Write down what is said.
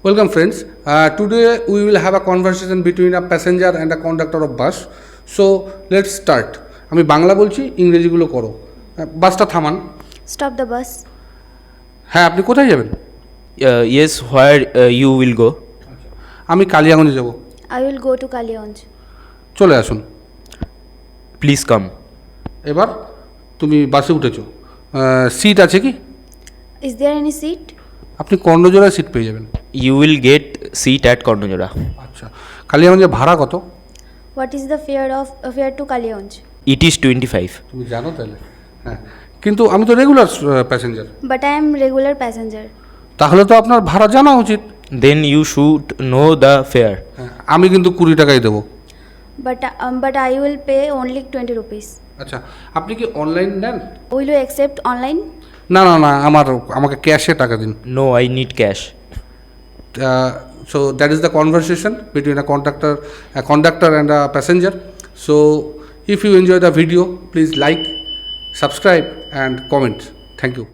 Welcome friends. Today we will have a conversation between a passenger and a conductor of bus. So let's start. আমি বাংলা বলছি, ইংরেজিগুলো করো। বাসটা থামান। Stop the bus. হ্যাঁ, আপনি কোথায় যাবেন? Yes, where you will go? আমি কালিয়াগঞ্জে যাব। I will go to Kalyanj. চলে আসুন। Please come. এবার তুমি বাসে উঠেছো, সিট আছে কি? Is there any seat? আপনি কর্ণজোড়ায় সিট পেয়ে যাবেন। You will get seat at Kornojora. আচ্ছা, কালিয়াগঞ্জে ভাড়া কত? What is the fare to Kalyanj? It is 25. তুমি জানো তাহলে? হ্যাঁ, কিন্তু আমি তো regular passenger. But I am regular passenger. তাহলে তো আপনার ভাড়া জানা উচিত। Then you should know the fare. হ্যাঁ, আমি কিন্তু 20 টাকাই দেবো। But I will pay only 20 rupees. আচ্ছা, আপনি কি অনলাইন নেন? Will you accept online? না, আমাকে ক্যাশে টাকা দিন। No, I need cash. So that is the conversation between a conductor and a passenger. So if you enjoy the video, please like, subscribe and comment. Thank you.